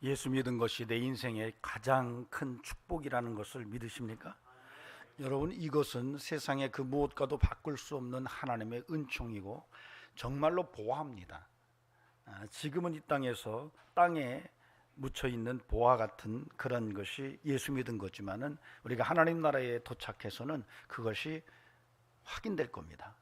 예수 믿은 것이 내 인생의 가장 큰 축복이라는 것을 믿으십니까? 여러분, 이것은 세상의 그 무엇과도 바꿀 수 없는 하나님의 은총이고 정말로 보화입니다. 지금은 이 땅에서 땅에 묻혀 있는 보화 같은 그런 것이 예수 믿은 거지만은 우리가 하나님 나라에 도착해서는 그것이 확인될 겁니다.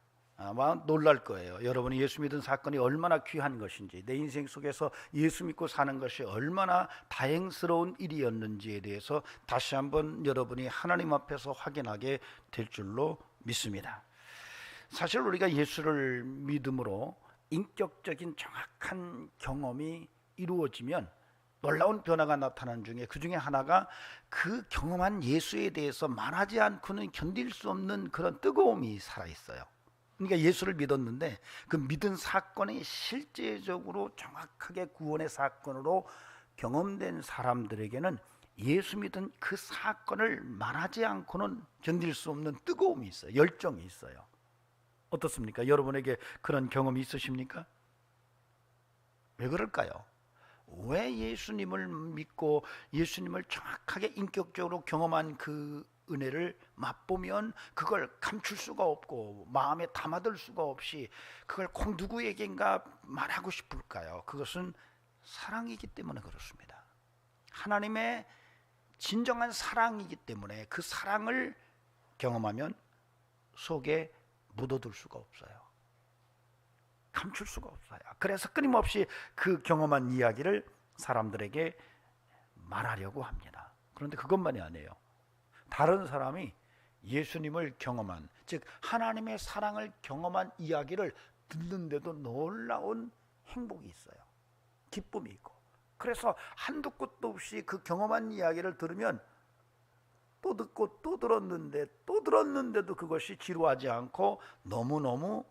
아마 놀랄 거예요. 여러분이 예수 믿은 사건이 얼마나 귀한 것인지, 내 인생 속에서 예수 믿고 사는 것이 얼마나 다행스러운 일이었는지에 대해서 다시 한번 여러분이 하나님 앞에서 확인하게 될 줄로 믿습니다. 사실 우리가 예수를 믿음으로 인격적인 정확한 경험이 이루어지면 놀라운 변화가 나타나는 중에 그 중에 하나가 그 경험한 예수에 대해서 말하지 않고는 견딜 수 없는 그런 뜨거움이 살아있어요. 그러니까 예수를 믿었는데 그 믿은 사건이 실제적으로 정확하게 구원의 사건으로 경험된 사람들에게는 예수 믿은 그 사건을 말하지 않고는 견딜 수 없는 뜨거움이 있어요. 열정이 있어요. 어떻습니까? 여러분에게 그런 경험이 있으십니까? 왜 그럴까요? 왜 예수님을 믿고 예수님을 정확하게 인격적으로 경험한 그 은혜를 맛보면 그걸 감출 수가 없고 마음에 담아둘 수가 없이 그걸 꼭 누구에겐가 말하고 싶을까요? 그것은 사랑이기 때문에 그렇습니다. 하나님의 진정한 사랑이기 때문에 그 사랑을 경험하면 속에 묻어둘 수가 없어요. 감출 수가 없어요. 그래서 끊임없이 그 경험한 이야기를 사람들에게 말하려고 합니다. 그런데 그것만이 아니에요. 다른 사람이 예수님을 경험한, 즉 하나님의 사랑을 경험한 이야기를 듣는데도 놀라운 행복이 있어요. 기쁨이 있고. 그래서 한두 끝도 없이 그 경험한 이야기를 들으면 또 듣고 또 들었는데도 그것이 지루하지 않고 너무너무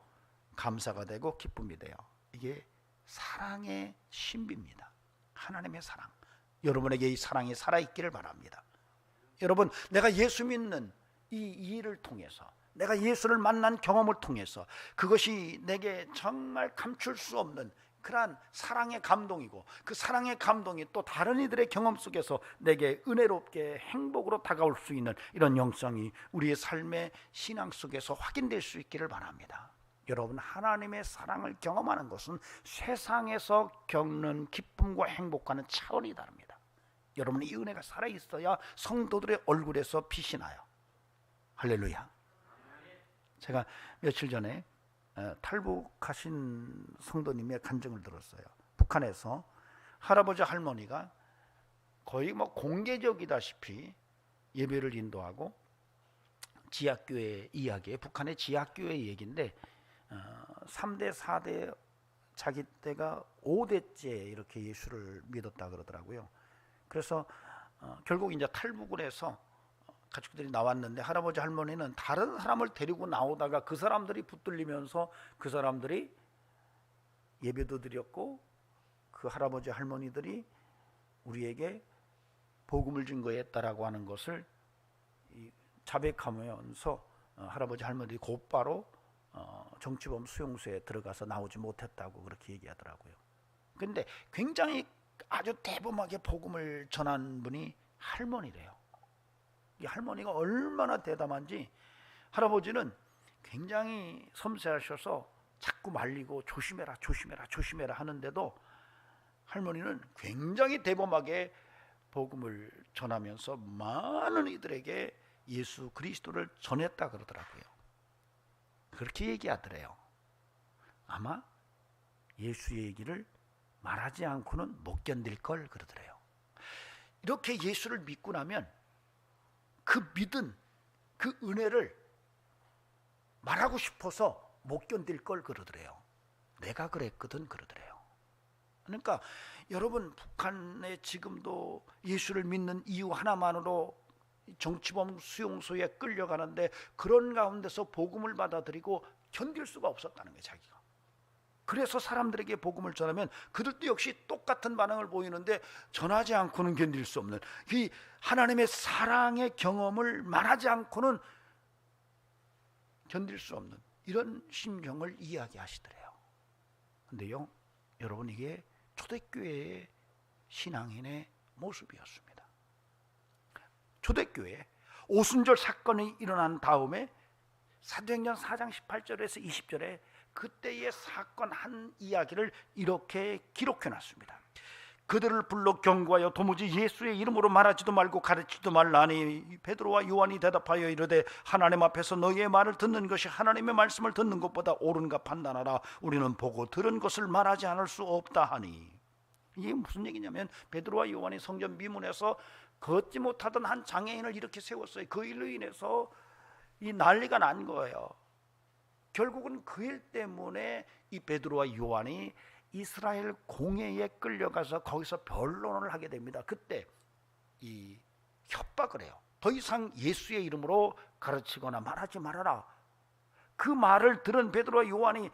감사가 되고 기쁨이 돼요. 이게 사랑의 신비입니다. 하나님의 사랑. 여러분에게 이 사랑이 살아있기를 바랍니다. 여러분, 내가 예수 믿는 이 일을 통해서, 내가 예수를 만난 경험을 통해서 그것이 내게 정말 감출 수 없는 그러한 사랑의 감동이고, 그 사랑의 감동이 또 다른 이들의 경험 속에서 내게 은혜롭게 행복으로 다가올 수 있는 이런 영성이 우리의 삶의 신앙 속에서 확인될 수 있기를 바랍니다. 여러분, 하나님의 사랑을 경험하는 것은 세상에서 겪는 기쁨과 행복과는 차원이 다릅니다. 여러분, 이 은혜가 살아있어야 성도들의 얼굴에서 빛이 나요. 할렐루야. 제가 며칠 전에 탈북하신 성도님의 간증을 들었어요. 북한에서 할아버지 할머니가 거의 공개적이다시피 예배를 인도하고 지하교회 이야기에, 북한의 지하교회 얘기인데 3대 4대 자기 때가 5대째 이렇게 예수를 믿었다 그러더라고요. 그래서 결국 이제 탈북을 해서 가족들이 나왔는데 할아버지 할머니는 다른 사람을 데리고 나오다가 그 사람들이 붙들리면서 그 사람들이 예배도 드렸고 그 할아버지 할머니들이 우리에게 복음을 증거했다라고 하는 것을 자백하면서 할아버지 할머니들이 곧바로 정치범 수용소에 들어가서 나오지 못했다고 그렇게 얘기하더라고요. 그런데 굉장히 아주 대범하게 복음을 전한 분이 할머니래요. 이 할머니가 얼마나 대담한지, 할아버지는 굉장히 섬세하셔서 자꾸 말리고 조심해라 조심해라 조심해라 하는데도 할머니는 굉장히 대범하게 복음을 전하면서 많은 이들에게 예수 그리스도를 전했다 그러더라고요. 그렇게 얘기하더래요. 아마 예수의 얘기를 말하지 않고는 못 견딜 걸 그러더래요. 이렇게 예수를 믿고 나면 그 믿은 그 은혜를 말하고 싶어서 못 견딜 걸 그러더래요. 내가 그랬거든 그러더래요. 그러니까 여러분, 북한에 지금도 예수를 믿는 이유 하나만으로 정치범 수용소에 끌려가는데 그런 가운데서 복음을 받아들이고 견딜 수가 없었다는 거예요, 자기가. 그래서 사람들에게 복음을 전하면 그들도 역시 똑같은 반응을 보이는데 전하지 않고는 견딜 수 없는 이 하나님의 사랑의 경험을 말하지 않고는 견딜 수 없는 이런 심정을 이야기하시더래요. 근데요, 여러분, 이게 초대교회의 신앙인의 모습이었습니다. 초대교회 오순절 사건이 일어난 다음에 사도행전 4장 18절에서 20절에 그때의 사건 한 이야기를 이렇게 기록해놨습니다. 그들을 불러 경고하여 도무지 예수의 이름으로 말하지도 말고 가르치지도 말라니 베드로와 요한이 대답하여 이르되 하나님 앞에서 너희의 말을 듣는 것이 하나님의 말씀을 듣는 것보다 옳은가 판단하라. 우리는 보고 들은 것을 말하지 않을 수 없다 하니. 이게 무슨 얘기냐면 베드로와 요한이 성전 미문에서 걷지 못하던 한 장애인을 이렇게 세웠어요. 그 일로 인해서 이 난리가 난 거예요. 결국은 그 일 때문에 이 베드로와 요한이 이스라엘 공회에 끌려가서 거기서 변론을 하게 됩니다. 그때 이 협박을 해요. 더 이상 예수의 이름으로 가르치거나 말하지 말아라. 그 말을 들은 베드로와 요한이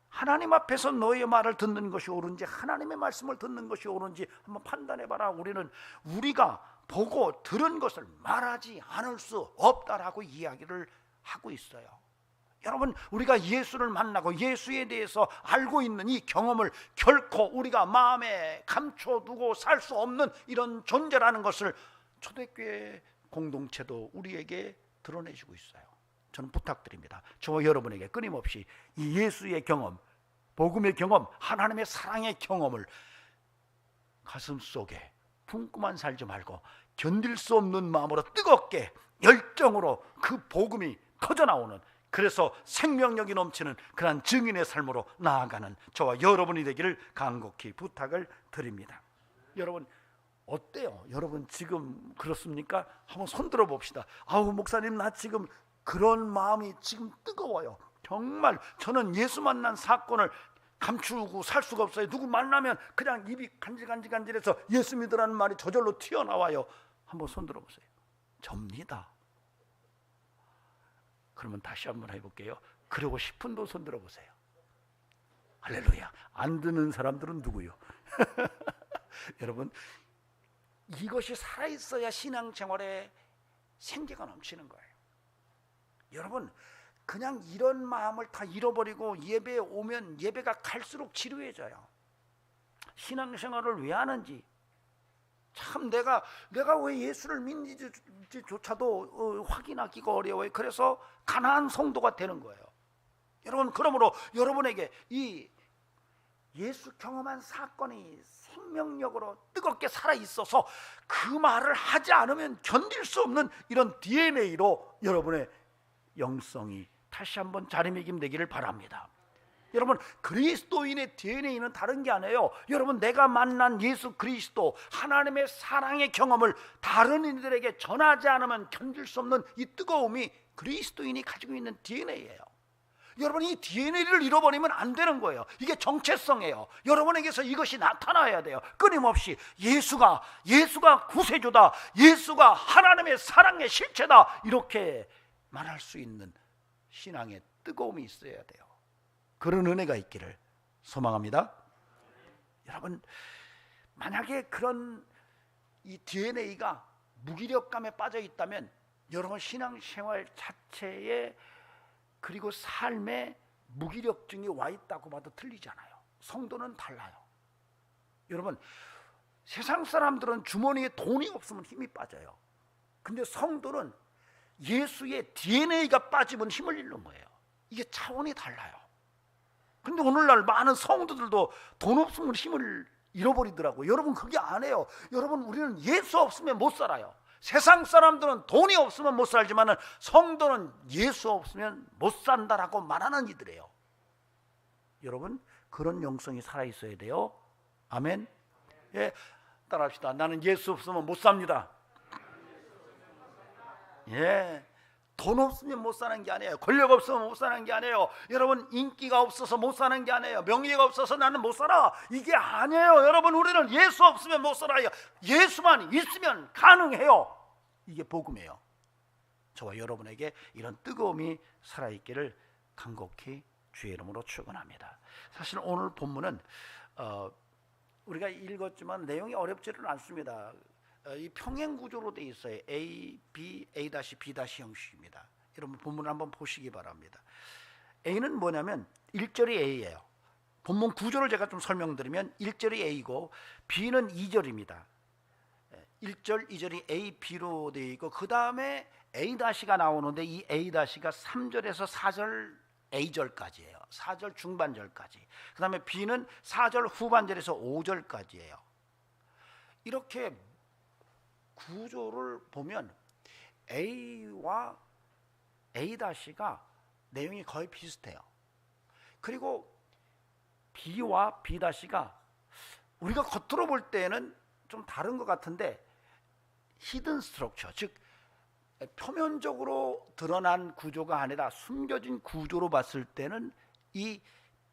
하나님 앞에서 너의 말을 듣는 것이 옳은지 하나님의 말씀을 듣는 것이 옳은지 한번 판단해봐라. 우리가 보고 들은 것을 말하지 않을 수 없다라고 이야기를 하고 있어요. 여러분, 우리가 예수를 만나고 예수에 대해서 알고 있는 이 경험을 결코 우리가 마음에 감춰두고 살 수 없는 이런 존재라는 것을 초대교회 공동체도 우리에게 드러내주고 있어요. 저는 부탁드립니다. 저와 여러분에게 끊임없이 이 예수의 경험, 복음의 경험, 하나님의 사랑의 경험을 가슴속에 품고만 살지 말고 견딜 수 없는 마음으로 뜨겁게 열정으로 그 복음이 터져나오는, 그래서 생명력이 넘치는 그러한 증인의 삶으로 나아가는 저와 여러분이 되기를 간곡히 부탁을 드립니다. 여러분 어때요? 여러분 지금 그렇습니까? 한번 손들어 봅시다. 아우 목사님, 나 지금 그런 마음이 지금 뜨거워요. 정말 저는 예수 만난 사건을 감추고 살 수가 없어요. 누구 만나면 그냥 입이 간질간질해서 예수 믿으라는 말이 저절로 튀어나와요. 한번 손들어 보세요. 접니다. 그러면 다시 한번 해볼게요. 그러고 싶은 분 손들어 보세요. 할렐루야. 안 드는 사람들은 누구요? 여러분, 이것이 살아있어야 신앙생활에 생기가 넘치는 거예요. 여러분, 그냥 이런 마음을 다 잃어버리고 예배에 오면 예배가 갈수록 지루해져요. 신앙생활을 왜 하는지, 참 내가 왜 예수를 믿는지조차도 확인하기가 어려워요. 그래서 가난한 성도가 되는 거예요. 여러분, 그러므로 여러분에게 이 예수 경험한 사건이 생명력으로 뜨겁게 살아있어서 그 말을 하지 않으면 견딜 수 없는 이런 DNA로 여러분의 영성이 다시 한번 자리매김되기를 바랍니다. 여러분, 그리스도인의 DNA는 다른 게 아니에요. 여러분, 내가 만난 예수 그리스도 하나님의 사랑의 경험을 다른 이들에게 전하지 않으면 견딜 수 없는 이 뜨거움이 그리스도인이 가지고 있는 DNA예요. 여러분, 이 DNA를 잃어버리면 안 되는 거예요. 이게 정체성이에요. 여러분에게서 이것이 나타나야 돼요. 끊임없이 예수가 구세주다, 예수가 하나님의 사랑의 실체다, 이렇게 말할 수 있는 신앙의 뜨거움이 있어야 돼요. 그런 은혜가 있기를 소망합니다. 여러분, 만약에 그런 이 DNA가 무기력감에 빠져 있다면 여러분 신앙생활 자체에, 그리고 삶에 무기력증이 와 있다고 봐도 틀리잖아요. 성도는 달라요. 여러분, 세상 사람들은 주머니에 돈이 없으면 힘이 빠져요. 근데 성도는 예수의 DNA가 빠지면 힘을 잃는 거예요. 이게 차원이 달라요. 근데 오늘날 많은 성도들도 돈 없으면 힘을 잃어버리더라고요. 여러분, 그게 아니에요. 여러분, 우리는 예수 없으면 못 살아요. 세상 사람들은 돈이 없으면 못 살지만 성도는 예수 없으면 못 산다라고 말하는 이들이에요. 여러분, 그런 영성이 살아있어야 돼요. 아멘. 예, 따라합시다. 나는 예수 없으면 못 삽니다. 예, 돈 없으면 못 사는 게 아니에요. 권력 없으면 못 사는 게 아니에요. 여러분, 인기가 없어서 못 사는 게 아니에요. 명예가 없어서 나는 못 살아, 이게 아니에요. 여러분, 우리는 예수 없으면 못 살아요. 예수만 있으면 가능해요. 이게 복음이에요. 저와 여러분에게 이런 뜨거움이 살아있기를 간곡히 주의 이름으로 축원합니다. 사실 오늘 본문은 우리가 읽었지만 내용이 어렵지는 않습니다. 이 평행 구조로 되어 있어요. A, B, A-B- 형식입니다. 여러분 본문을 한번 보시기 바랍니다. A는 뭐냐면 1절이 A예요. 본문 구조를 제가 좀 설명드리면 1절이 A고 B는 2절입니다. 1절, 2절이 A, B로 되어 있고 그 다음에 A-가 나오는데 이 A-가 3절에서 4절 A절까지예요. 4절 중반절까지. 그 다음에 B는 4절 후반절에서 5절까지예요. 이렇게 구조를 보면 A와 A-가 내용이 거의 비슷해요. 그리고 B와 B-가 우리가 겉으로 볼 때는 좀 다른 것 같은데 히든 스트럭처, 즉 표면적으로 드러난 구조가 아니라 숨겨진 구조로 봤을 때는 이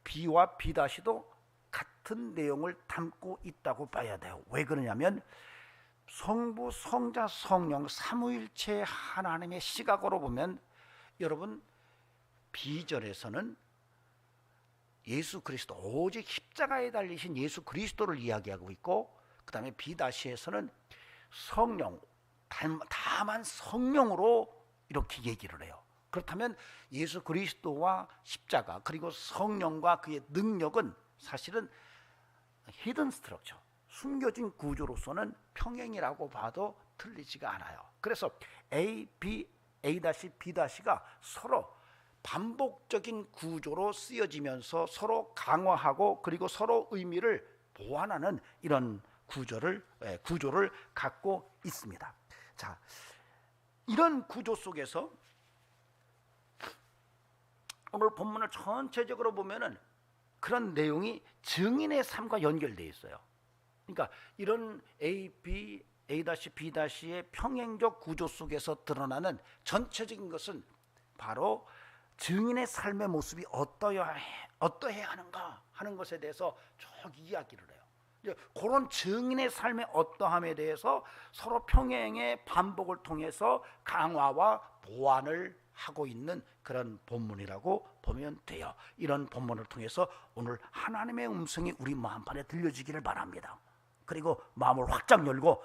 B와 B-도 같은 내용을 담고 있다고 봐야 돼요. 왜 그러냐면 성부, 성자, 성령 삼위일체 하나님의 시각으로 보면 여러분 B절에서는 예수 그리스도, 오직 십자가에 달리신 예수 그리스도를 이야기하고 있고 그 다음에 B-에서는 성령, 다만 성령으로 이렇게 얘기를 해요. 그렇다면 예수 그리스도와 십자가 그리고 성령과 그의 능력은 사실은 히든 스트럭처, 숨겨진 구조로서는 평행이라고 봐도 틀리지가 않아요. 그래서 A, B, A-B-가 서로 반복적인 구조로 쓰여지면서 서로 강화하고 그리고 서로 의미를 보완하는 이런 구조를 갖고 있습니다. 자, 이런 구조 속에서 오늘 본문을 전체적으로 보면은 그런 내용이 증인의 삶과 연결되어 있어요. 그러니까 이런 A-B, A-B-의 평행적 구조 속에서 드러나는 전체적인 것은 바로 증인의 삶의 모습이 어떠해야 하는가 하는 것에 대해서 쭉 이야기를 해요. 그런 증인의 삶의 어떠함에 대해서 서로 평행의 반복을 통해서 강화와 보완을 하고 있는 그런 본문이라고 보면 돼요. 이런 본문을 통해서 오늘 하나님의 음성이 우리 마음판에 들려지기를 바랍니다. 그리고 마음을 확장 열고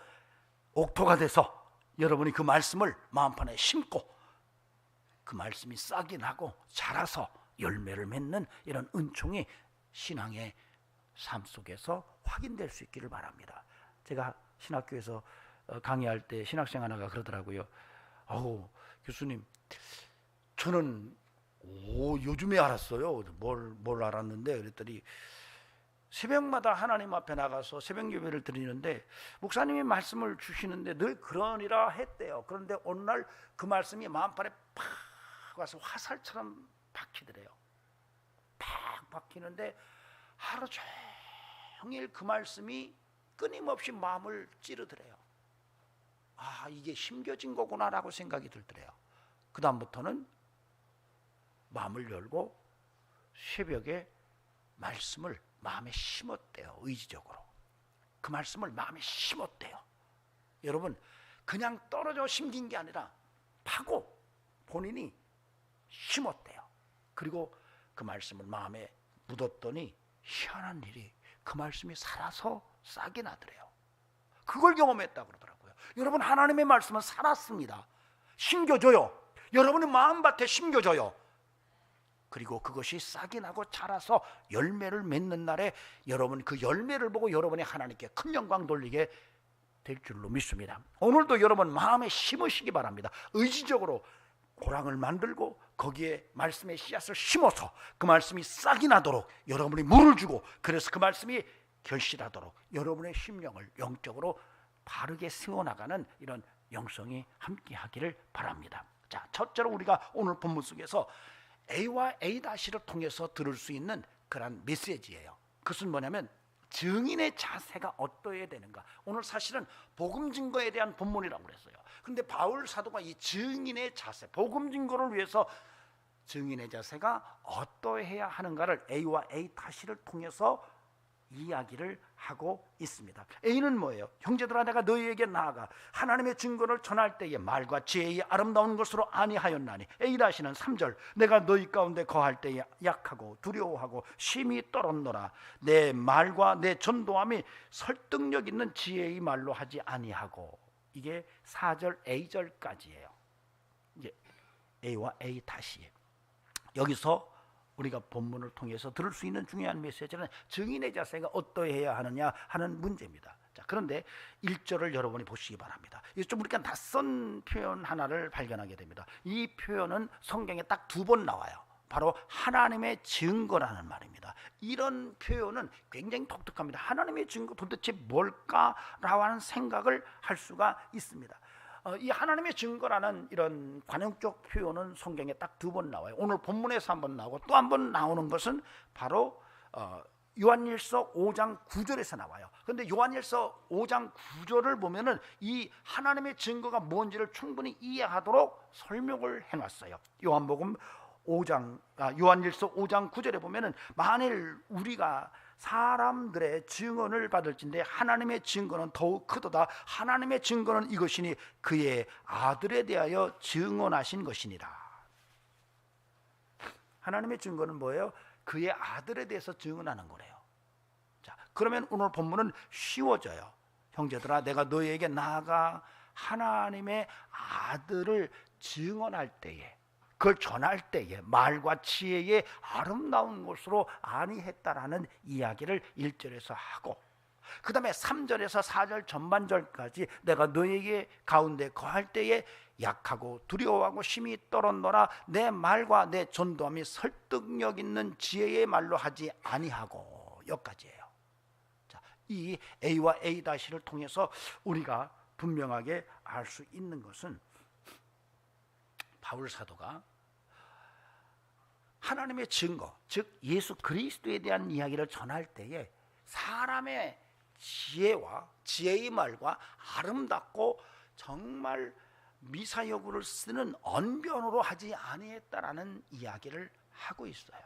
옥토가 돼서 여러분이 그 말씀을 마음판에 심고 그 말씀이 싹이 나고 자라서 열매를 맺는 이런 은총이 신앙의 삶 속에서 확인될 수 있기를 바랍니다. 제가 신학교에서 강의할 때 신학생 하나가 그러더라고요. 교수님, 저는 요즘에 알았어요. 뭘 알았는데 그랬더니 새벽마다 하나님 앞에 나가서 새벽 예배를 드리는데 목사님이 말씀을 주시는데 늘 그러니라 했대요. 그런데 어느 날 그 말씀이 마음판에 팍 와서 화살처럼 박히더래요. 팍 박히는데 하루 종일 그 말씀이 끊임없이 마음을 찌르더래요. 이게 심겨진 거구나라고 생각이 들더래요. 그 다음부터는 마음을 열고 새벽에 말씀을 마음에 심었대요. 의지적으로 그 말씀을 마음에 심었대요. 여러분, 그냥 떨어져 심긴 게 아니라 파고 본인이 심었대요. 그리고 그 말씀을 마음에 묻었더니 희한한 일이 그 말씀이 살아서 싹이 나더래요. 그걸 경험했다고 그러더라고요. 여러분, 하나님의 말씀은 살았습니다. 심겨져요. 여러분의 마음밭에 심겨져요. 그리고 그것이 싹이 나고 자라서 열매를 맺는 날에 여러분 그 열매를 보고 여러분이 하나님께 큰 영광 돌리게 될 줄로 믿습니다. 오늘도 여러분 마음에 심으시기 바랍니다. 의지적으로 고랑을 만들고 거기에 말씀의 씨앗을 심어서 그 말씀이 싹이 나도록 여러분이 물을 주고, 그래서 그 말씀이 결실하도록 여러분의 심령을 영적으로 바르게 세워나가는 이런 영성이 함께하기를 바랍니다. 자, 첫째로 우리가 오늘 본문 속에서 A와 A-를 통해서 들을 수 있는 그런 메시지예요. 그것은 뭐냐면 증인의 자세가 어떠해야 되는가. 오늘 사실은 복음 증거에 대한 본문이라고 그랬어요. 그런데 바울 사도가 이 증인의 자세, 복음 증거를 위해서 증인의 자세가 어떠해야 하는가를 A와 A-를 통해서 이야기를 하고 있습니다. A는 뭐예요? 형제들아, 내가 너희에게 나아가 하나님의 증거를 전할 때에 말과 지혜의 아름다운 것으로 아니하였나니. A-는 3절, 내가 너희 가운데 거할 때에 약하고 두려워하고 심히 떨었노라. 내 말과 내 전도함이 설득력 있는 지혜의 말로 하지 아니하고. 이게 4절 A절까지예요. 이제 A와 A-. 여기서 우리가 본문을 통해서 들을 수 있는 중요한 메시지는 증인의 자세가 어떠해야 하느냐 하는 문제입니다. 자, 그런데 1절을 여러분이 보시기 바랍니다. 이게 좀 우리가 낯선 표현 하나를 발견하게 됩니다. 이 표현은 성경에 딱 2번 나와요. 바로 하나님의 증거라는 말입니다. 이런 표현은 굉장히 독특합니다. 하나님의 증거 도대체 뭘까라고 하는 생각을 할 수가 있습니다. 이 하나님의 증거라는 이런 관용적 표현은 성경에 딱 2번 나와요. 오늘 본문에서 한번 나오고 또 한 번 나오는 것은 바로 요한일서 5장 9절에서 나와요. 그런데 요한일서 5장 9절을 보면은 이 하나님의 증거가 뭔지를 충분히 이해하도록 설명을 해놨어요. 요한일서 5장 9절에 보면은 만일 우리가 사람들의 증언을 받을진대 하나님의 증거는 더욱 크도다. 하나님의 증거는 이것이니 그의 아들에 대하여 증언하신 것이니라. 하나님의 증거는 뭐예요? 그의 아들에 대해서 증언하는 거래요. 자, 그러면 오늘 본문은 쉬워져요. 형제들아, 내가 너희에게 나아가 하나님의 아들을 증언할 때에, 그걸 전할 때에 말과 지혜의 아름다운 것으로 아니했다라는 이야기를 1절에서 하고, 그 다음에 3절에서 4절 전반절까지 내가 너에게 가운데 거할 때에 약하고 두려워하고 심히 떨었노라. 내 말과 내 전도함이 설득력 있는 지혜의 말로 하지 아니하고, 여기까지예요. 자, 이 A와 A-를 통해서 우리가 분명하게 알 수 있는 것은 바울 사도가 하나님의 증거, 즉 예수 그리스도에 대한 이야기를 전할 때에 사람의 지혜와 지혜의 말과 아름답고 정말 미사여구를 쓰는 언변으로 하지 아니했다라는 이야기를 하고 있어요.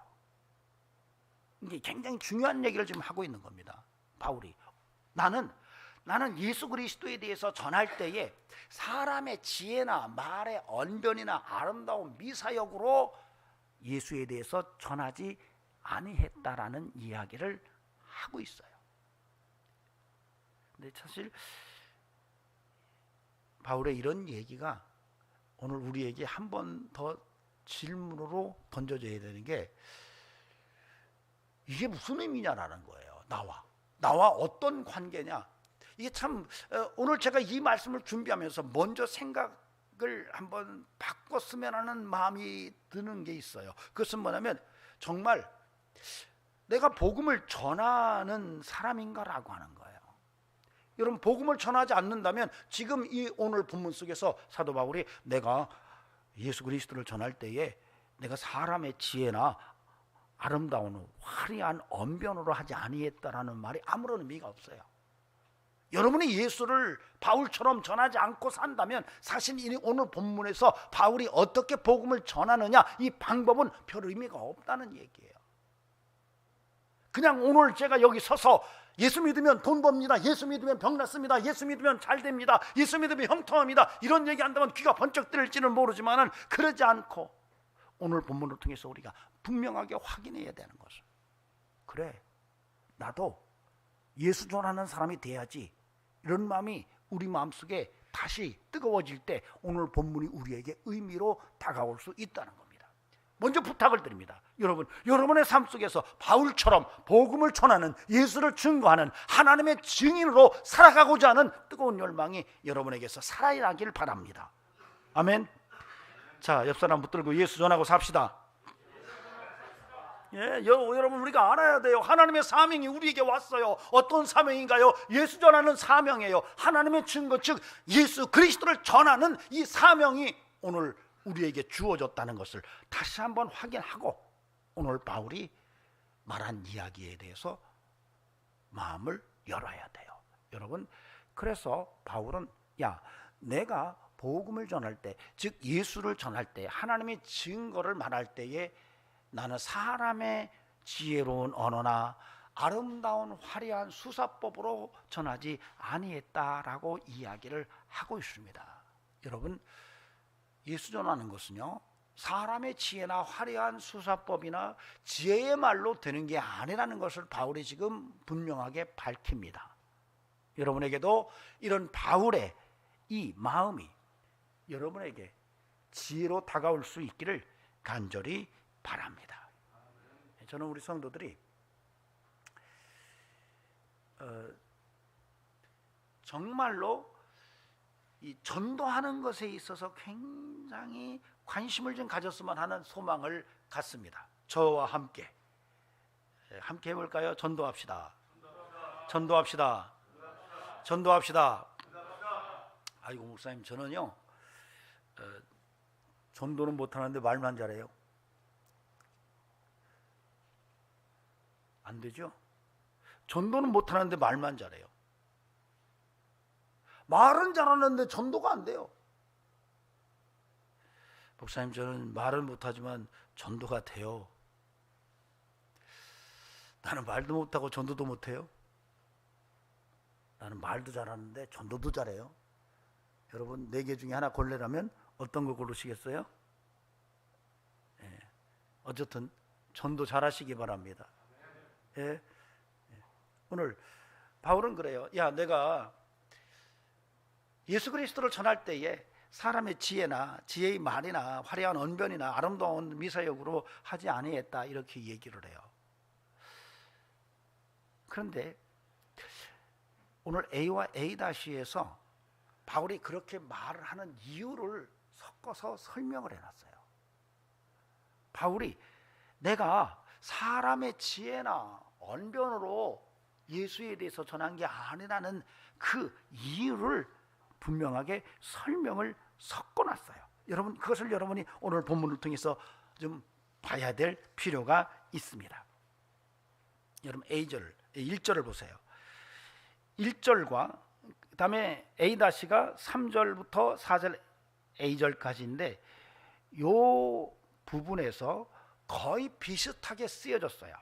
이게 굉장히 중요한 얘기를 지금 하고 있는 겁니다. 바울이 나는 예수 그리스도에 대해서 전할 때에 사람의 지혜나 말의 언변이나 아름다운 미사여구로 예수에 대해서 전하지 아니했다라는 이야기를 하고 있어요. 근데 사실 바울의 이런 얘기가 오늘 우리에게 한 번 더 질문으로 던져져야 되는 게, 이게 무슨 의미냐라는 거예요. 나와 어떤 관계냐. 이게 참 오늘 제가 이 말씀을 준비하면서 먼저 생각을 한번 바꿨으면 하는 마음이 드는 게 있어요. 그것은 뭐냐면 정말 내가 복음을 전하는 사람인가라고 하는 거예요. 여러분, 복음을 전하지 않는다면 지금 이 오늘 본문 속에서 사도 바울이 내가 예수 그리스도를 전할 때에 내가 사람의 지혜나 아름다운 화려한 언변으로 하지 아니했다라는 말이 아무런 의미가 없어요. 여러분이 예수를 바울처럼 전하지 않고 산다면 사실 오늘 본문에서 바울이 어떻게 복음을 전하느냐, 이 방법은 별 의미가 없다는 얘기예요. 그냥 오늘 제가 여기 서서 예수 믿으면 돈 법니다, 예수 믿으면 병 낫습니다, 예수 믿으면 잘 됩니다, 예수 믿으면 형통합니다, 이런 얘기한다면 귀가 번쩍 들을지는 모르지만 그러지 않고 오늘 본문을 통해서 우리가 분명하게 확인해야 되는 것은, 그래, 나도 예수 전하는 사람이 돼야지, 이런 마음이 우리 마음속에 다시 뜨거워질 때 오늘 본문이 우리에게 의미로 다가올 수 있다는 겁니다. 먼저 부탁을 드립니다. 여러분의 삶 속에서 바울처럼 복음을 전하는, 예수를 증거하는 하나님의 증인으로 살아가고자 하는 뜨거운 열망이 여러분에게서 살아나길 바랍니다. 아멘. 자, 옆 사람 붙들고 예수 전하고 삽시다. 예, 여러분, 우리가 알아야 돼요. 하나님의 사명이 우리에게 왔어요. 어떤 사명인가요? 예수 전하는 사명이에요. 하나님의 증거, 즉 예수 그리스도를 전하는 이 사명이 오늘 우리에게 주어졌다는 것을 다시 한번 확인하고 오늘 바울이 말한 이야기에 대해서 마음을 열어야 돼요. 여러분, 그래서 바울은 내가 복음을 전할 때, 즉 예수를 전할 때, 하나님의 증거를 말할 때에 나는 사람의 지혜로운 언어나 아름다운 화려한 수사법으로 전하지 아니했다라고 이야기를 하고 있습니다. 여러분, 예수 전하는 것은요, 사람의 지혜나 화려한 수사법이나 지혜의 말로 되는 게 아니라는 것을 바울이 지금 분명하게 밝힙니다. 여러분에게도 이런 바울의 이 마음이 여러분에게 지혜로 다가올 수 있기를 간절히 바랍니다. 저는 우리 성도들이 정말로 이 전도하는 것에 있어서 굉장히 관심을 좀 가졌으면 하는 소망을 갖습니다. 저와 함께 해볼까요? 전도합시다. 전도합시다. 전도합시다. 아이고 목사님, 저는요 전도는 못하는데 말만 잘해요. 안 되죠? 전도는 못하는데 말만 잘해요. 말은 잘하는데 전도가 안 돼요. 목사님, 저는 말은 못하지만 전도가 돼요. 나는 말도 못하고 전도도 못해요. 나는 말도 잘하는데 전도도 잘해요. 여러분 4개 중에 하나 고르라면 어떤 거 고르시겠어요? 어쨌든 전도 잘하시기 바랍니다. 예. 오늘 바울은 그래요. 야, 내가 예수 그리스도를 전할 때에 사람의 지혜의 말이나 화려한 언변이나 아름다운 미사역으로 하지 아니했다, 이렇게 얘기를 해요. 그런데 오늘 A와 A-에서 바울이 그렇게 말을 하는 이유를 섞어서 설명을 해놨어요. 바울이 내가 사람의 지혜나 언변으로 예수에 대해서 전한 게 아니라는 그 이유를 분명하게 설명을 섞어놨어요. 여러분, 그것을 여러분이 오늘 본문을 통해서 좀 봐야 될 필요가 있습니다. 여러분 1절을 보세요. 1절과 그 다음에 A-가 3절부터 4절 A절까지인데 이 부분에서 거의 비슷하게 쓰여졌어요.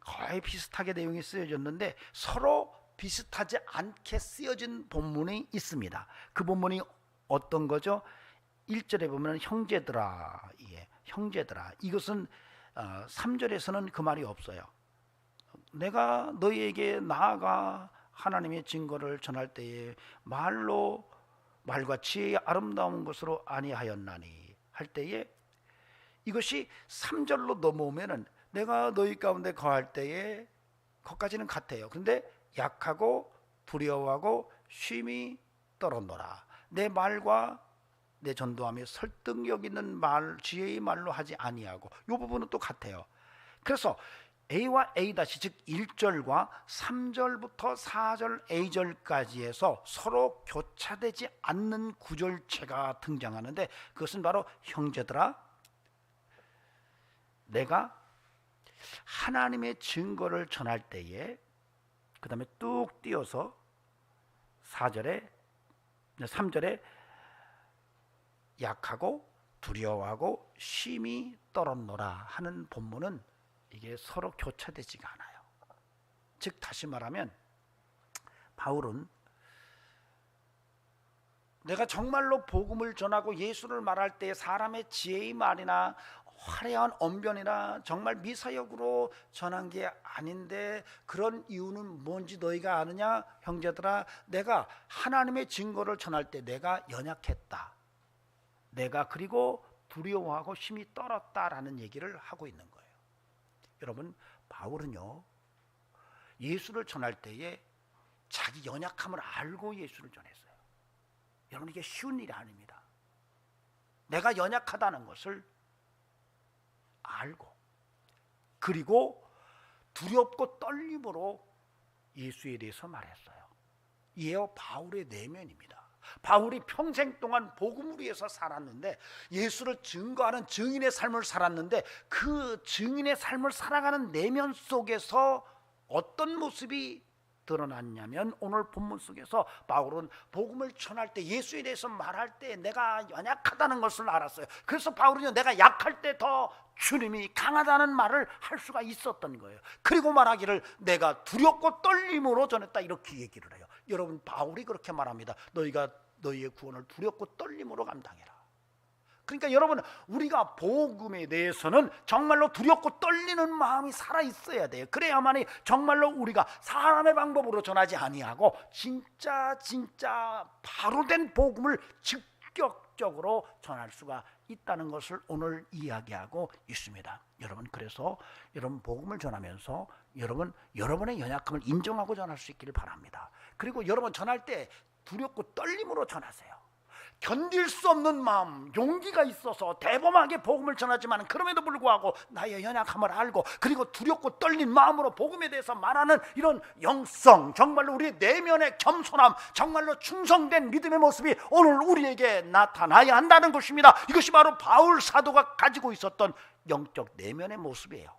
거의 비슷하게 내용이 쓰여졌는데 서로 비슷하지 않게 쓰여진 본문이 있습니다. 그 본문이 어떤 거죠? 1절에 보면 형제들아, 형제들아. 이것은 3절에서는 그 말이 없어요. 내가 너희에게 나아가 하나님의 증거를 전할 때에 말과 지혜의 아름다운 것으로 아니하였나니 할 때에 이것이 3절로 넘어오면은 내가 너희 가운데 거할 때에 거기까지는 같아요. 그런데 약하고 두려워하고 쉼이 떨어노라. 내 말과 내 전도함에 설득력 있는 말, 지혜의 말로 하지 아니하고, 이 부분은 또 같아요. 그래서 A와 A-, 즉 1절과 3절부터 4절 A절까지 해서 서로 교차되지 않는 구절체가 등장하는데 그것은 바로 형제들아, 내가 하나님의 증거를 전할 때에, 그 다음에 뚝 띄어서 3절에 약하고 두려워하고 쉼이 떨었노라 하는 본문은 이게 서로 교차되지가 않아요. 즉 다시 말하면 바울은 내가 정말로 복음을 전하고 예수를 말할 때 사람의 지혜의 말이나 화려한 언변이나 정말 미사역으로 전한 게 아닌데, 그런 이유는 뭔지 너희가 아느냐? 형제들아, 내가 하나님의 증거를 전할 때 내가 연약했다, 내가 그리고 두려워하고 힘이 떨었다라는 얘기를 하고 있는 거예요. 여러분, 바울은요 예수를 전할 때에 자기 연약함을 알고 예수를 전했어요. 여러분, 이게 쉬운 일이 아닙니다. 내가 연약하다는 것을 알고, 그리고 두렵고 떨림으로 예수에 대해서 말했어요. 이게 바울의 내면입니다. 바울이 평생 동안 복음을 위해서 살았는데, 예수를 증거하는 증인의 삶을 살았는데, 그 증인의 삶을 살아가는 내면 속에서 어떤 모습이 드러났냐면, 오늘 본문 속에서 바울은 복음을 전할 때, 예수에 대해서 말할 때 내가 연약하다는 것을 알았어요. 그래서 바울은요, 내가 약할 때 더 주님이 강하다는 말을 할 수가 있었던 거예요. 그리고 말하기를 내가 두렵고 떨림으로 전했다, 이렇게 얘기를 해요. 여러분, 바울이 그렇게 말합니다. 너희가 너희의 구원을 두렵고 떨림으로 감당해라. 그러니까 여러분, 우리가 복음에 대해서는 정말로 두렵고 떨리는 마음이 살아있어야 돼요. 그래야만이 정말로 우리가 사람의 방법으로 전하지 아니하고 진짜 바로 된 복음을 직접 영적으로 전할 수가 있다는 것을 오늘 이야기하고 있습니다. 여러분, 그래서 여러분 복음을 전하면서 여러분의 연약함을 인정하고 전할 수 있기를 바랍니다. 그리고 여러분 전할 때 두렵고 떨림으로 전하세요. 견딜 수 없는 마음, 용기가 있어서 대범하게 복음을 전하지만 그럼에도 불구하고 나의 연약함을 알고 그리고 두렵고 떨린 마음으로 복음에 대해서 말하는 이런 영성, 정말로 우리의 내면의 겸손함, 정말로 충성된 믿음의 모습이 오늘 우리에게 나타나야 한다는 것입니다. 이것이 바로 바울 사도가 가지고 있었던 영적 내면의 모습이에요.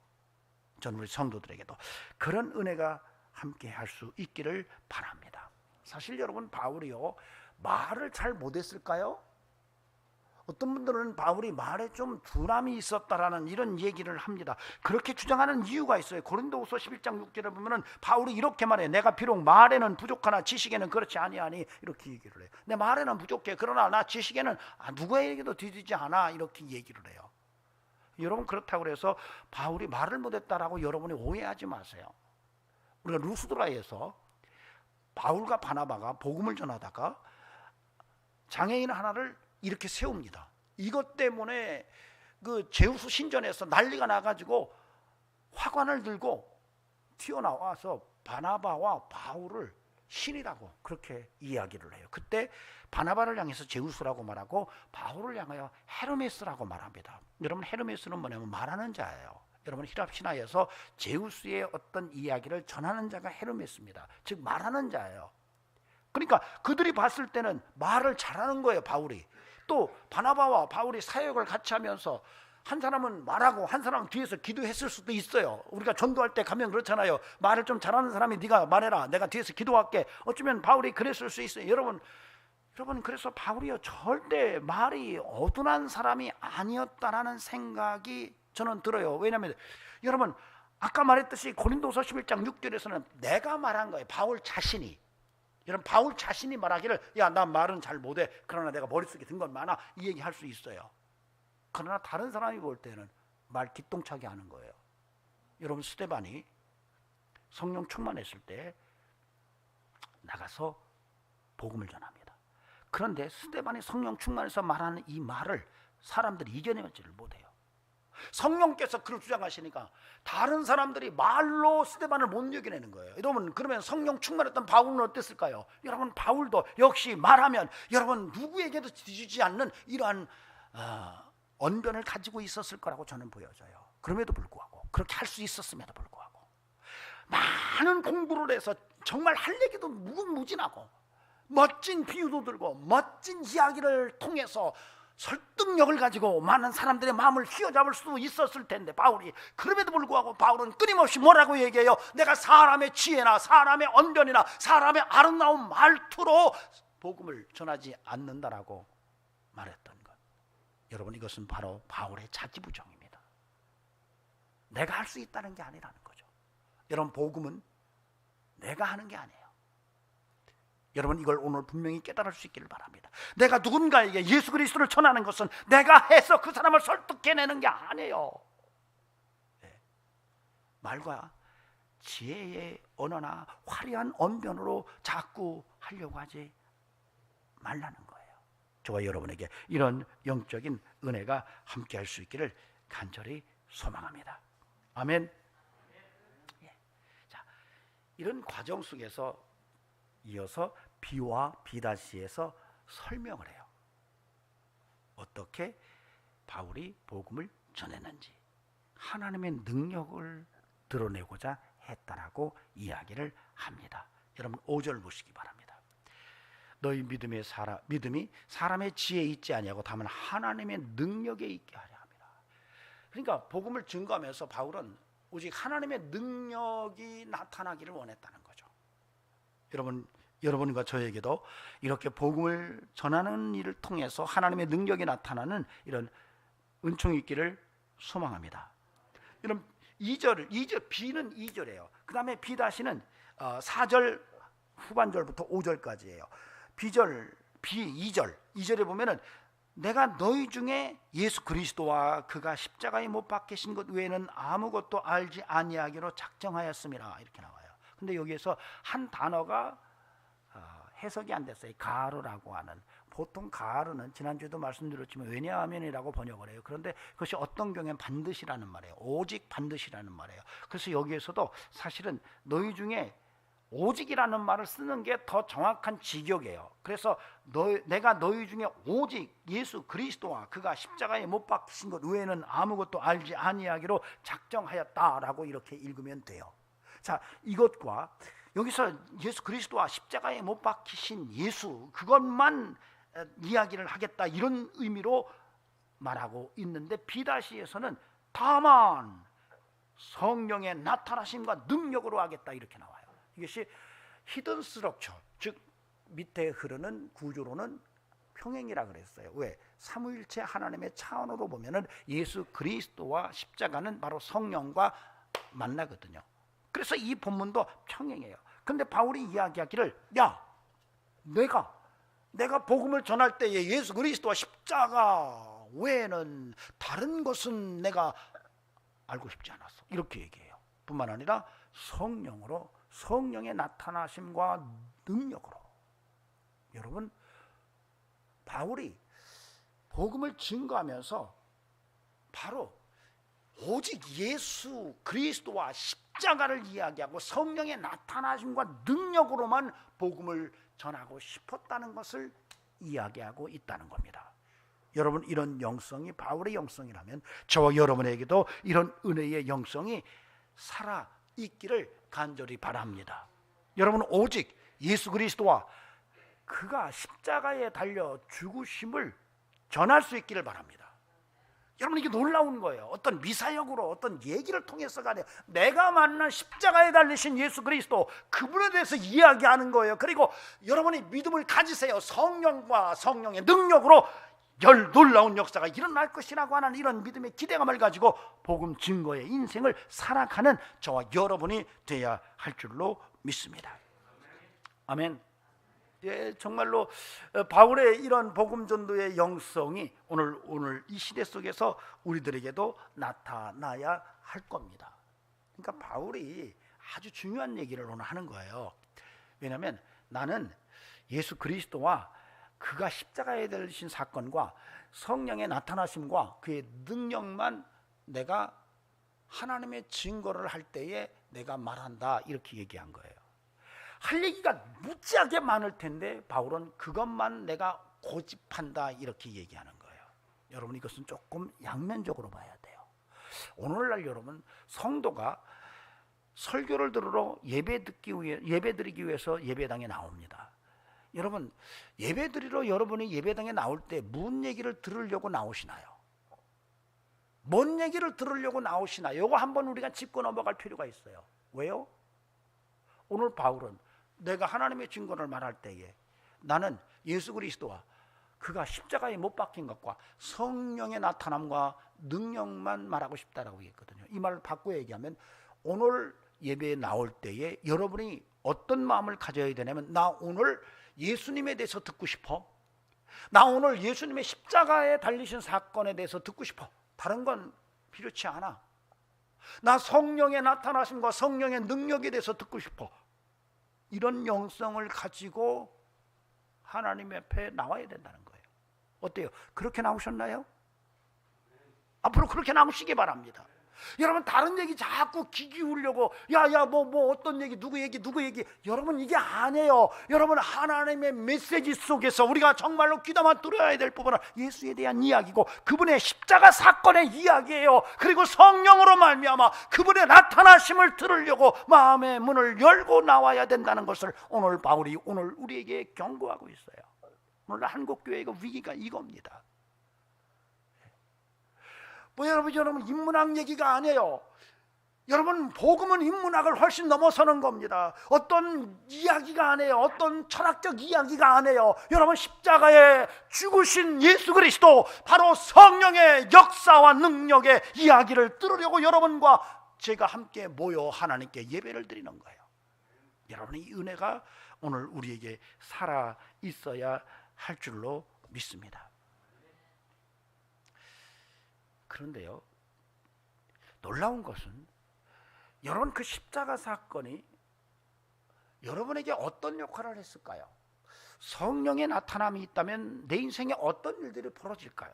저는 우리 성도들에게도 그런 은혜가 함께 할 수 있기를 바랍니다. 사실 여러분, 바울이요, 말을 잘 못했을까요? 어떤 분들은 바울이 말에 좀 둔함이 있었다라는 이런 얘기를 합니다. 그렇게 주장하는 이유가 있어요. 고린도후서 11장 6절에 보면은 바울이 이렇게 말해요. 내가 비록 말에는 부족하나 지식에는 그렇지 아니하니, 이렇게 얘기를 해요. 내 말에는 부족해, 그러나 나 지식에는 누구에게도 뒤지지 않아, 이렇게 얘기를 해요. 여러분, 그렇다고 해서 바울이 말을 못했다라고 여러분이 오해하지 마세요. 우리가 루스드라에서 바울과 바나바가 복음을 전하다가 장애인 하나를 이렇게 세웁니다. 이것 때문에 그 제우스 신전에서 난리가 나가지고 화관을 들고 튀어나와서 바나바와 바울을 신이라고 그렇게 이야기를 해요. 그때 바나바를 향해서 제우스라고 말하고 바울을 향하여 헤르메스라고 말합니다. 여러분, 헤르메스는 뭐냐면 말하는 자예요. 여러분, 히랍 신화에서 제우스의 어떤 이야기를 전하는 자가 헤르메스입니다. 즉 말하는 자예요. 그러니까 그들이 봤을 때는 말을 잘하는 거예요. 바울이. 또 바나바와 바울이 사역을 같이 하면서 한 사람은 말하고 한 사람은 뒤에서 기도했을 수도 있어요. 우리가 전도할 때 가면 그렇잖아요. 말을 좀 잘하는 사람이 네가 말해라, 내가 뒤에서 기도할게. 어쩌면 바울이 그랬을 수 있어요. 여러분, 그래서 바울이요, 절대 말이 어둔한 사람이 아니었다라는 생각이 저는 들어요. 왜냐하면 여러분, 아까 말했듯이 고린도서 11장 6절에서는 내가 말한 거예요. 바울 자신이. 여러분, 바울 자신이 말하기를, 야, 나 말은 잘 못해, 그러나 내가 머릿속에 든 건 많아, 이 얘기 할 수 있어요. 그러나 다른 사람이 볼 때는 말 기똥차게 하는 거예요. 여러분, 스데반이 성령 충만했을 때 나가서 복음을 전합니다. 그런데 스데반이 성령 충만해서 말하는 이 말을 사람들이 이겨내지를 못해요. 성령께서 그를 주장하시니까 다른 사람들이 말로 스데반을 못 이겨내는 거예요. 여러분, 그러면 성령 충만했던 바울은 어땠을까요? 여러분, 바울도 역시 말하면 여러분 누구에게도 뒤지지 않는 이러한 언변을 가지고 있었을 거라고 저는 보여져요. 그럼에도 불구하고, 그렇게 할 수 있었음에도 불구하고 많은 공부를 해서 정말 할 얘기도 무궁무진하고 멋진 비유도 들고 멋진 이야기를 통해서 설득력을 가지고 많은 사람들의 마음을 휘어잡을 수도 있었을 텐데, 바울이, 그럼에도 불구하고 바울은 끊임없이 뭐라고 얘기해요? 내가 사람의 지혜나 사람의 언변이나 사람의 아름다운 말투로 복음을 전하지 않는다라고 말했던 것. 여러분, 이것은 바로 바울의 자기부정입니다. 내가 할 수 있다는 게 아니라는 거죠. 여러분, 복음은 내가 하는 게 아니에요. 여러분, 이걸 오늘 분명히 깨달을 수 있기를 바랍니다. 내가 누군가에게 예수 그리스도를 전하는 것은 내가 해서 그 사람을 설득해내는 게 아니에요. 네. 말과 지혜의 언어나 화려한 언변으로 자꾸 하려고 하지 말라는 거예요. 저와 여러분에게 이런 영적인 은혜가 함께 할 수 있기를 간절히 소망합니다. 아멘. 예. 자, 이런 과정 속에서 이어서 B와 B-에서 설명을 해요. 어떻게 바울이 복음을 전했는지, 하나님의 능력을 드러내고자 했다라고 이야기를 합니다. 여러분, 5절 보시기 바랍니다. 너희 믿음이 사람의 지혜에 있지 아니하고 다만 하나님의 능력에 있게 하려 합니다. 그러니까 복음을 증거하면서 바울은 오직 하나님의 능력이 나타나기를 원했다는 거죠. 여러분과 저에게도 이렇게 복음을 전하는 일을 통해서 하나님의 능력이 나타나는 이런 은총이 있기를 소망합니다. 여러분, 2절 B는 2절이에요. 그 다음에 B-는 4절 후반절부터 5절까지예요. B 2절에 보면은 내가 너희 중에 예수 그리스도와 그가 십자가에 못 박히신 것 외에는 아무것도 알지 아니하기로 작정하였음이라, 이렇게 나와요. 근데 여기에서 한 단어가 해석이 안 됐어요. 가르라고 하는. 보통 가르는 지난주에도 말씀드렸지만 왜냐하면이라고 번역을 해요. 그런데 그것이 어떤 경우에는 반드시라는 말이에요. 오직 반드시라는 말이에요. 그래서 여기에서도 사실은 너희 중에 오직이라는 말을 쓰는 게 더 정확한 직역이에요. 그래서 내가 너희 중에 오직 예수 그리스도와 그가 십자가에 못 박히신 것 외에는 아무것도 알지 아니하기로 작정하였다라고 이렇게 읽으면 돼요. 자, 이것과 여기서 예수 그리스도와 십자가에 못 박히신 예수 그것만 이야기를 하겠다 이런 의미로 말하고 있는데 비다시에서는 다만 성령의 나타나심과 능력으로 하겠다 이렇게 나와요. 이것이 히든 스트럭처, 즉 밑에 흐르는 구조로는 평행이라 그랬어요. 왜? 삼위일체 하나님의 차원으로 보면은 예수 그리스도와 십자가는 바로 성령과 만나거든요. 그래서 이 본문도 평행이에요. 근데 바울이 이야기하기를 내가 복음을 전할 때에 예수 그리스도와 십자가 외에는 다른 것은 내가 알고 싶지 않았어. 이렇게 얘기해요. 뿐만 아니라 성령으로 성령의 나타나심과 능력으로. 여러분, 바울이 복음을 증거하면서 바로 오직 예수 그리스도와 십자가를 이야기하고 성령의 나타나심과 능력으로만 복음을 전하고 싶었다는 것을 이야기하고 있다는 겁니다. 여러분, 이런 영성이 바울의 영성이라면 저와 여러분에게도 이런 은혜의 영성이 살아 있기를 간절히 바랍니다. 여러분, 오직 예수 그리스도와 그가 십자가에 달려 죽으심을 전할 수 있기를 바랍니다. 여러분, 이게 놀라운 거예요. 어떤 미사역으로 어떤 얘기를 통해서가 아니라 내가 만난 십자가에 달리신 예수 그리스도 그분에 대해서 이야기하는 거예요. 그리고 여러분이 믿음을 가지세요. 성령과 성령의 능력으로 놀라운 역사가 일어날 것이라고 하는 이런 믿음의 기대감을 가지고 복음 증거의 인생을 살아가는 저와 여러분이 되어야 할 줄로 믿습니다. 아멘. 예, 정말로 바울의 이런 복음 전도의 영성이 오늘 이 시대 속에서 우리들에게도 나타나야 할 겁니다. 그러니까 바울이 아주 중요한 얘기를 오늘 하는 거예요. 왜냐하면 나는 예수 그리스도와 그가 십자가에 달리신 사건과 성령의 나타나심과 그의 능력만 내가 하나님의 증거를 할 때에 내가 말한다 이렇게 얘기한 거예요. 할 얘기가 무지하게 많을 텐데 바울은 그것만 내가 고집한다 이렇게 얘기하는 거예요. 여러분, 이것은 조금 양면적으로 봐야 돼요. 오늘날 여러분, 성도가 설교를 들으러 예배드리기 위해서 예배당에 나옵니다. 여러분, 예배드리러 여러분이 예배당에 나올 때 무슨 얘기를 들으려고 나오시나요? 뭔 얘기를 들으려고 나오시나요? 이거 한번 우리가 짚고 넘어갈 필요가 있어요. 왜요? 오늘 바울은 내가 하나님의 증거를 말할 때에 나는 예수 그리스도와 그가 십자가에 못 박힌 것과 성령의 나타남과 능력만 말하고 싶다라고 했거든요. 이 말을 바꿔 얘기하면 오늘 예배에 나올 때에 여러분이 어떤 마음을 가져야 되냐면 나 오늘 예수님에 대해서 듣고 싶어. 나 오늘 예수님의 십자가에 달리신 사건에 대해서 듣고 싶어. 다른 건 필요치 않아. 나 성령의 나타나심과 성령의 능력에 대해서 듣고 싶어. 이런 영성을 가지고 하나님 앞에 나와야 된다는 거예요. 어때요? 그렇게 나오셨나요? 앞으로 그렇게 나오시기 바랍니다. 여러분, 다른 얘기 자꾸 귀 기울려고 뭐 어떤 얘기 누구 얘기 여러분, 이게 아니에요. 여러분, 하나님의 메시지 속에서 우리가 정말로 귀담아 들어야 될 부분은 예수에 대한 이야기고 그분의 십자가 사건의 이야기예요. 그리고 성령으로 말미암아 그분의 나타나심을 들으려고 마음의 문을 열고 나와야 된다는 것을 오늘 바울이 오늘 우리에게 경고하고 있어요. 오늘 한국교회의 위기가 이겁니다. 여러분, 인문학 얘기가 아니에요. 여러분, 복음은 인문학을 훨씬 넘어서는 겁니다. 어떤 이야기가 아니에요. 어떤 철학적 이야기가 아니에요. 여러분, 십자가에 죽으신 예수 그리스도, 바로 성령의 역사와 능력의 이야기를 들으려고 여러분과 제가 함께 모여 하나님께 예배를 드리는 거예요. 여러분, 이 은혜가 오늘 우리에게 살아 있어야 할 줄로 믿습니다. 그런데요, 놀라운 것은 여러분, 그 십자가 사건이 여러분에게 어떤 역할을 했을까요? 성령의 나타남이 있다면 내 인생에 어떤 일들이 벌어질까요?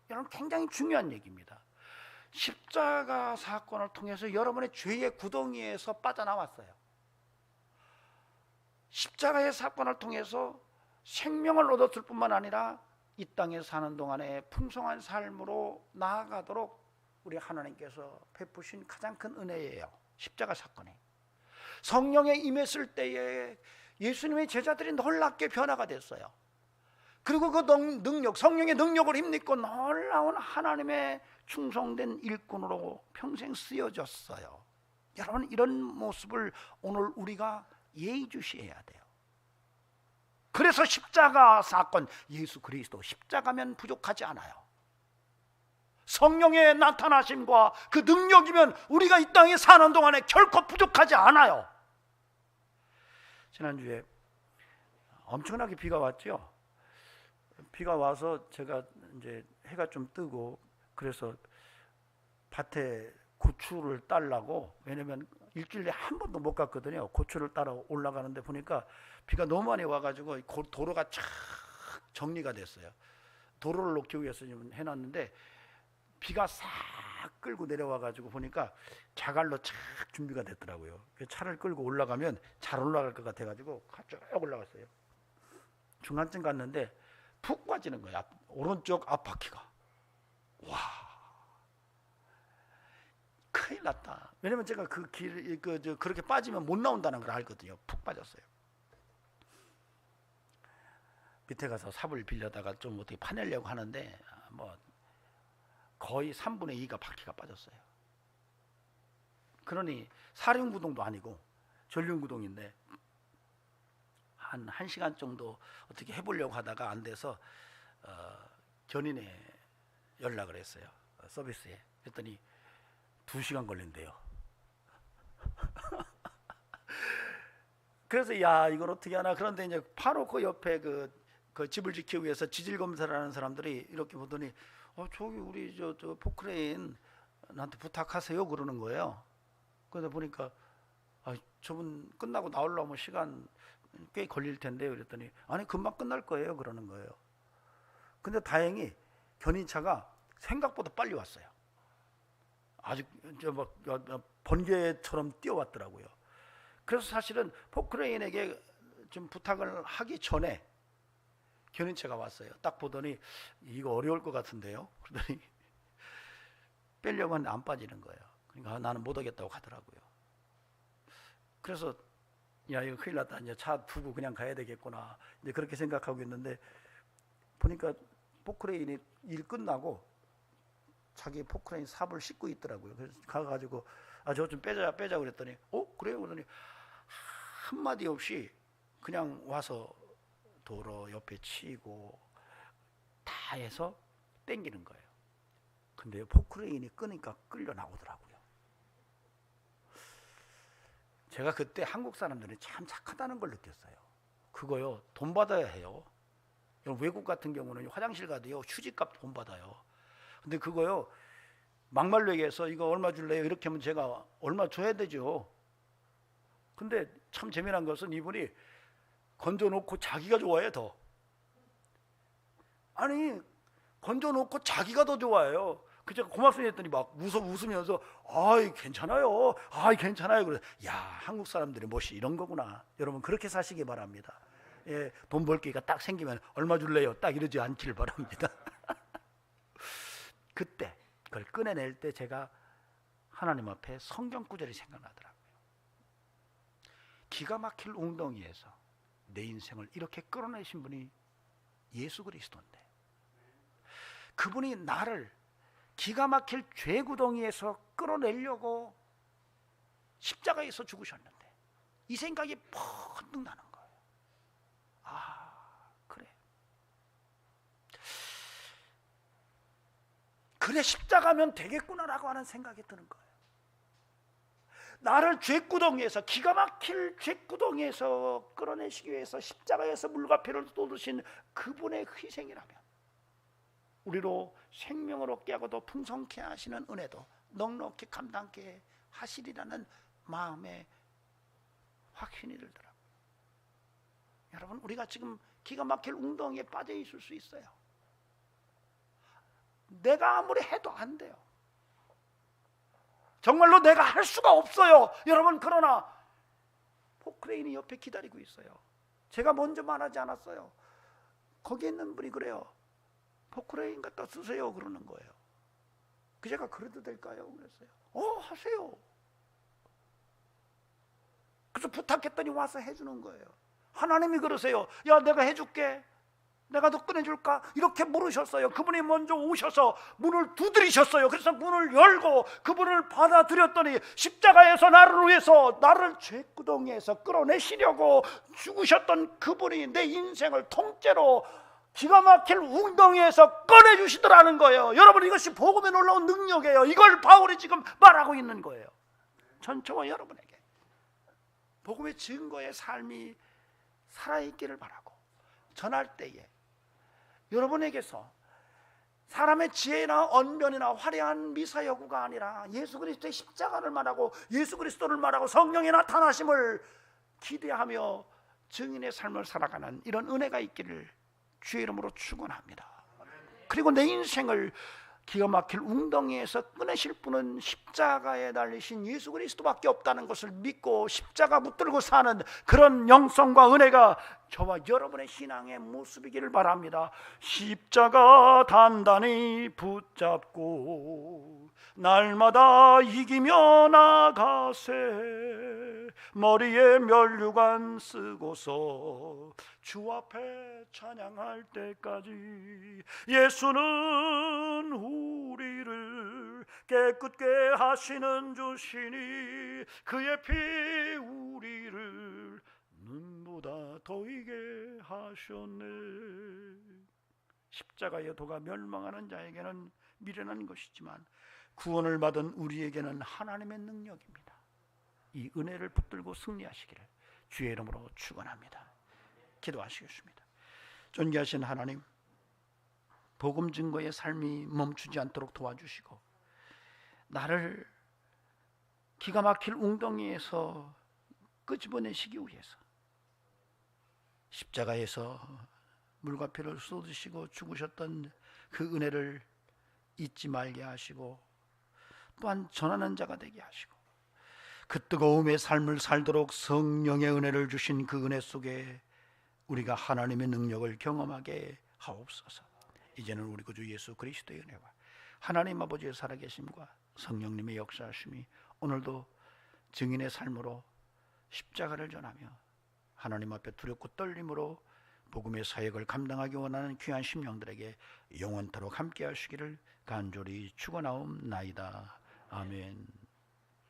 이건 굉장히 중요한 얘기입니다. 십자가 사건을 통해서 여러분의 죄의 구덩이에서 빠져나왔어요. 십자가의 사건을 통해서 생명을 얻었을 뿐만 아니라 이 땅에 사는 동안에 풍성한 삶으로 나아가도록 우리 하나님께서 베푸신 가장 큰 은혜예요. 십자가 사건이. 성령에 임했을 때에 예수님의 제자들이 놀랍게 변화가 됐어요. 그리고 그 능력, 성령의 능력을 힘입고 놀라운 하나님의 충성된 일꾼으로 평생 쓰여졌어요. 여러분, 이런 모습을 오늘 우리가 예의주시해야 돼요. 그래서 십자가 사건, 예수 그리스도 십자가면 부족하지 않아요. 성령의 나타나심과 그 능력이면 우리가 이 땅에 사는 동안에 결코 부족하지 않아요. 지난주에 엄청나게 비가 왔죠. 비가 와서 제가 이제 해가 좀 뜨고 그래서 밭에 고추를 따려고, 왜냐면 일주일에 한 번도 못 갔거든요. 고추를 따러 올라가는데 보니까 비가 너무 많이 와가지고 도로가 쫙 정리가 됐어요. 도로를 놓기 위해서 좀 해놨는데 비가 싹 끌고 내려와가지고 보니까 자갈로 착 준비가 됐더라고요. 차를 끌고 올라가면 잘 올라갈 것 같아가지고 쭉 올라갔어요. 중간쯤 갔는데 푹 빠지는 거예요. 오른쪽 앞바퀴가. 와, 큰일 났다. 왜냐면 제가 그 길, 그렇게 빠지면 못 나온다는 걸 알거든요. 푹 빠졌어요. 밑에 가서 삽을 빌려다가 좀 어떻게 파내려고 하는데 뭐 거의 3분의 2가 바퀴가 빠졌어요. 그러니 사륜구동도 아니고 전륜구동인데 한 1시간 정도 어떻게 해보려고 하다가 안 돼서 견인에 연락을 했어요. 서비스에. 그랬더니 2시간 걸린대요. 그래서 야, 이걸 어떻게 하나. 그런데 이제 바로 그 옆에 그 집을 지키기 위해서 지질 검사를 하는 사람들이 이렇게 보더니 저기 우리 저 포크레인한테 부탁하세요 그러는 거예요. 그러다 보니까 저분 끝나고 나오려면 시간 꽤 걸릴 텐데요. 그랬더니 아니 금방 끝날 거예요 그러는 거예요. 근데 다행히 견인차가 생각보다 빨리 왔어요. 아주 번개처럼 뛰어왔더라고요. 그래서 사실은 포크레인에게 좀 부탁을 하기 전에 견인차가 왔어요. 딱 보더니 이거 어려울 것 같은데요. 그러더니 빼려고 하는데 안 빠지는 거예요. 그러니까 나는 못 하겠다고 하더라고요. 그래서 야, 이거 큰일 났다. 이제 차 두고 그냥 가야 되겠구나. 이제 그렇게 생각하고 있는데 보니까 포크레인이 일 끝나고 자기 포크레인 삽을 씻고 있더라고요. 그래서 가가지고 저거 좀 빼자 그랬더니 그래요? 그러더니 한마디 없이 그냥 와서 도로 옆에 치고 다 해서 땡기는 거예요. 근데 포크레인이 끄니까 끌려 나오더라고요. 제가 그때 한국 사람들이 참 착하다는 걸 느꼈어요. 그거요, 돈 받아야 해요. 외국 같은 경우는 화장실 가도요 휴지값 돈 받아요. 근데 그거요, 막말로 얘기해서 이거 얼마 줄래요? 이렇게 하면 제가 얼마 줘야 되죠. 근데 참 재미난 것은 이분이 건져놓고 자기가 좋아해 더. 아니 건져놓고 자기가 더 좋아해요. 그래서 고맙습니다 했더니 막 웃으면서 아이 괜찮아요. 그래. 야, 한국 사람들이 멋이 이런 거구나. 여러분 그렇게 사시기 바랍니다. 예, 돈 벌 기회가 딱 생기면 얼마 줄래요? 딱 이러지 않기를 바랍니다. 그때 그걸 꺼내낼 때 제가 하나님 앞에 성경 구절이 생각나더라고요. 기가 막힐 웅덩이에서 내 인생을 이렇게 끌어내신 분이 예수 그리스도인데, 그분이 나를 기가 막힐 죄구덩이에서 끌어내려고 십자가에서 죽으셨는데 이 생각이 번뜩 나는 거예요. 그래 십자가면 되겠구나라고 하는 생각이 드는 거예요. 나를 죄구덩이에서, 기가 막힐 죄구덩이에서 끌어내시기 위해서 십자가에서 물과 피를 쏟으신 그분의 희생이라면 우리로 생명을 얻게 하고 더 풍성케 하시는 은혜도 넉넉히 감당케 하시리라는 마음에 확신이 들더라고요. 여러분, 우리가 지금 기가 막힐 웅덩이에 빠져 있을 수 있어요. 내가 아무리 해도 안 돼요. 정말로 내가 할 수가 없어요. 여러분, 그러나 포크레인이 옆에 기다리고 있어요. 제가 먼저 말하지 않았어요. 거기 있는 분이 그래요. 포크레인 갖다 쓰세요 그러는 거예요. 그 제가 그래도 될까요? 그랬어요. 하세요. 그래서 부탁했더니 와서 해주는 거예요. 하나님이 그러세요. 야, 내가 해줄게. 내가 더 꺼내줄까? 이렇게 물으셨어요. 그분이 먼저 오셔서 문을 두드리셨어요. 그래서 문을 열고 그분을 받아들였더니 십자가에서 나를 위해서, 나를 죄구덩이에서 끌어내시려고 죽으셨던 그분이 내 인생을 통째로 기가 막힐 웅덩이에서 꺼내주시더라는 거예요. 여러분, 이것이 복음에 놀라운 능력이에요. 이걸 바울이 지금 말하고 있는 거예요. 전처와 여러분에게 복음의 증거의 삶이 살아있기를 바라고, 전할 때에 여러분에게서 사람의 지혜나 언변이나 화려한 미사여구가 아니라 예수 그리스도의 십자가를 말하고 예수 그리스도를 말하고 성령의 나타나심을 기대하며 증인의 삶을 살아가는 이런 은혜가 있기를 주의 이름으로 축원합니다. 그리고 내 인생을 기가 막힐 웅덩이에서 꺼내실 분은 십자가에 달리신 예수 그리스도밖에 없다는 것을 믿고 십자가 붙들고 사는 그런 영성과 은혜가 저와 여러분의 신앙의 모습이기를 바랍니다. 십자가 단단히 붙잡고 날마다 이기며 나가세. 머리에 면류관 쓰고서 주 앞에 찬양할 때까지 예수는 우리를 깨끗게 하시는 주시니 그의 피 우리를 눈보다 더이게 하셨네. 십자가의 도가 멸망하는 자에게는 미련한 것이지만 구원을 받은 우리에게는 하나님의 능력입니다. 이 은혜를 붙들고 승리하시기를 주의 이름으로 축원합니다. 기도하시겠습니다. 존귀하신 하나님, 복음 증거의 삶이 멈추지 않도록 도와주시고 나를 기가 막힐 웅덩이에서 끄집어내시기 위해서 십자가에서 물과 피를 쏟으시고 죽으셨던 그 은혜를 잊지 말게 하시고 또한 전하는 자가 되게 하시고 그 뜨거움의 삶을 살도록 성령의 은혜를 주신 그 은혜 속에 우리가 하나님의 능력을 경험하게 하옵소서. 이제는 우리 구주 예수 그리스도의 은혜와 하나님 아버지의 살아계심과 성령님의 역사하심이 오늘도 증인의 삶으로 십자가를 전하며 하나님 앞에 두렵고 떨림으로 복음의 사역을 감당하기 원하는 귀한 심령들에게 영원토록 함께 하시기를 간절히 축원하옵나이다. 아멘.